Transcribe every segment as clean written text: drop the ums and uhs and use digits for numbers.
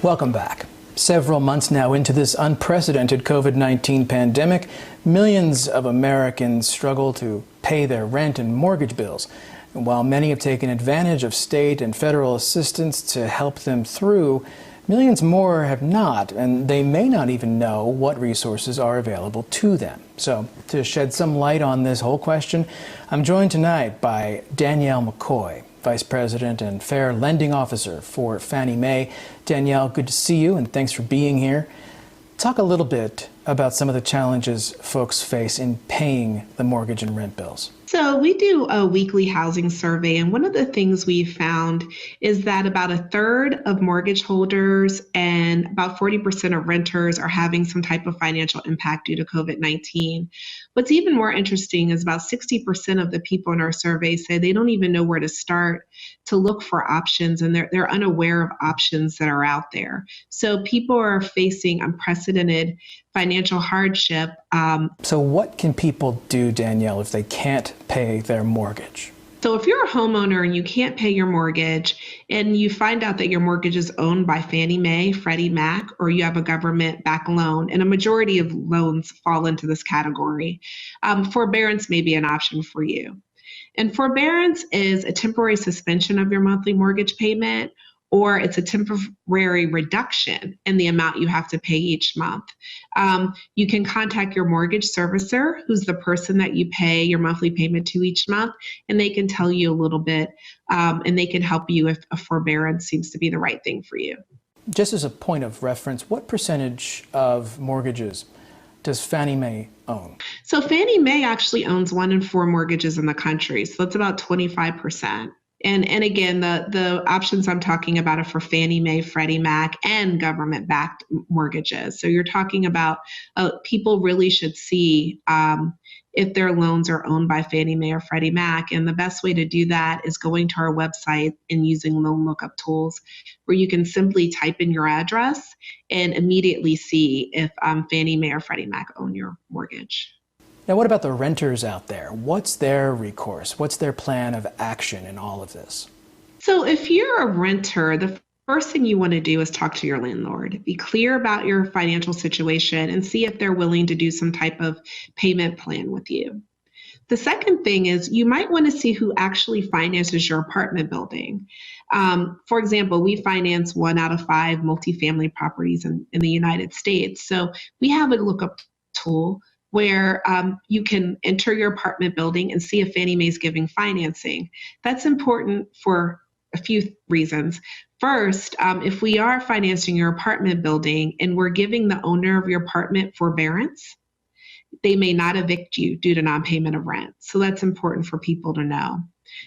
Welcome back. Several months now into this unprecedented COVID-19 pandemic, millions of Americans struggle to pay their rent and mortgage bills. And while many have taken advantage of state and federal assistance to help them through, millions more have not, and they may not even know what resources are available to them. So, to shed some light on this whole question, I'm joined tonight by Danielle McCoy, Vice President and Fair Lending Officer for Fannie Mae. Danielle, good to see you, and thanks for being here. Talk a little bit about some of the challenges folks face in paying the mortgage and rent bills. So we do a weekly housing survey, and one of the things we've found is that about a third of mortgage holders and about 40% of renters are having some type of financial impact due to COVID-19. What's even more interesting is about 60% of the people in our survey say they don't even know where to start to look for options, and they're unaware of options that are out there. So people are facing unprecedented financial hardship. So what can people do, Danielle, if they can't pay their mortgage? So if you're a homeowner and you can't pay your mortgage and you find out that your mortgage is owned by Fannie Mae, Freddie Mac, or you have a government-backed loan, and a majority of loans fall into this category, forbearance may be an option for you. And forbearance is a temporary suspension of your monthly mortgage payment, or it's a temporary reduction in the amount you have to pay each month. You can contact your mortgage servicer, who's the person that you pay your monthly payment to each month, and they can tell you a little bit, and they can help you if a forbearance seems to be the right thing for you. Just as a point of reference, what percentage of mortgages does Fannie Mae own? So Fannie Mae actually owns 1 in 4 mortgages in the country, so that's about 25%. And again, the options I'm talking about are for Fannie Mae, Freddie Mac, and government-backed mortgages. So you're talking about people really should see if their loans are owned by Fannie Mae or Freddie Mac. And the best way to do that is going to our website and using loan lookup tools, where you can simply type in your address and immediately see if Fannie Mae or Freddie Mac own your mortgage. Now, what about the renters out there? What's their recourse? What's their plan of action in all of this? So if you're a renter, the first thing you want to do is talk to your landlord. Be clear about your financial situation and see if they're willing to do some type of payment plan with you. The second thing is you might want to see who actually finances your apartment building. For example, we finance 1 out of 5 multifamily properties in the United States. So we have a lookup tool where you can enter your apartment building and see if Fannie Mae is giving financing. That's important for a few reasons. First, if we are financing your apartment building and we're giving the owner of your apartment forbearance, they may not evict you due to non-payment of rent. So that's important for people to know.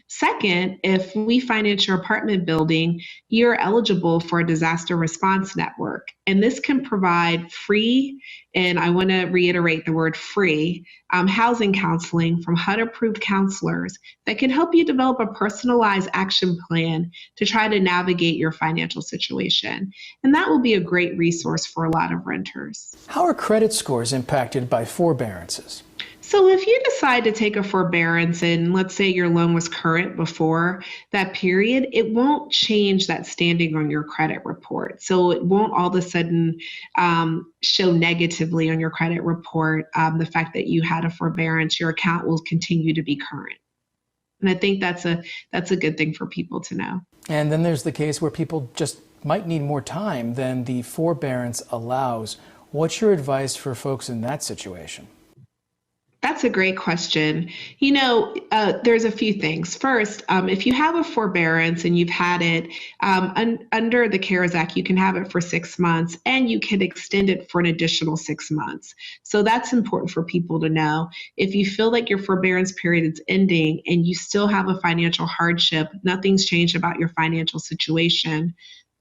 Second, if we finance your apartment building, you're eligible for a disaster response network. And this can provide free, and I want to reiterate the word free, housing counseling from HUD-approved counselors that can help you develop a personalized action plan to try to navigate your financial situation. And that will be a great resource for a lot of renters. How are credit scores impacted by forbearances? So if you decide to take a forbearance and let's say your loan was current before that period, it won't change that standing on your credit report. So it won't all of a sudden show negatively on your credit report the fact that you had a forbearance. Your account will continue to be current. And I think that's a good thing for people to know. And then there's the case where people just might need more time than the forbearance allows. What's your advice for folks in that situation? That's a great question. You know, there's a few things. First, if you have a forbearance and you've had it under the CARES Act, you can have it for 6 months and you can extend it for an additional 6 months. So that's important for people to know. If you feel like your forbearance period is ending and you still have a financial hardship, nothing's changed about your financial situation,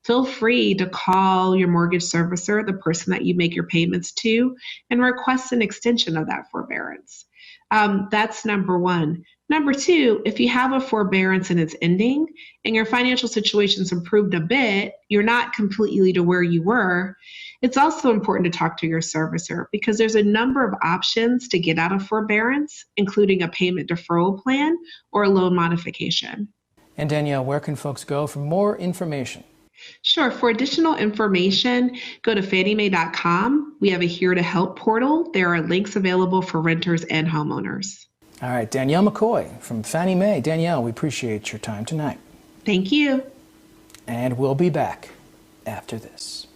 feel free to call your mortgage servicer, the person that you make your payments to, and request an extension of that forbearance. That's number one. Number two, if you have a forbearance and it's ending and your financial situation's improved a bit, you're not completely to where you were, it's also important to talk to your servicer because there's a number of options to get out of forbearance, including a payment deferral plan or a loan modification. And Danielle, where can folks go for more information? Sure. For additional information, go to fanniemae.com. We have a Here to Help portal. There are links available for renters and homeowners. All right, Danielle McCoy from Fannie Mae. Danielle, we appreciate your time tonight. Thank you. And we'll be back after this.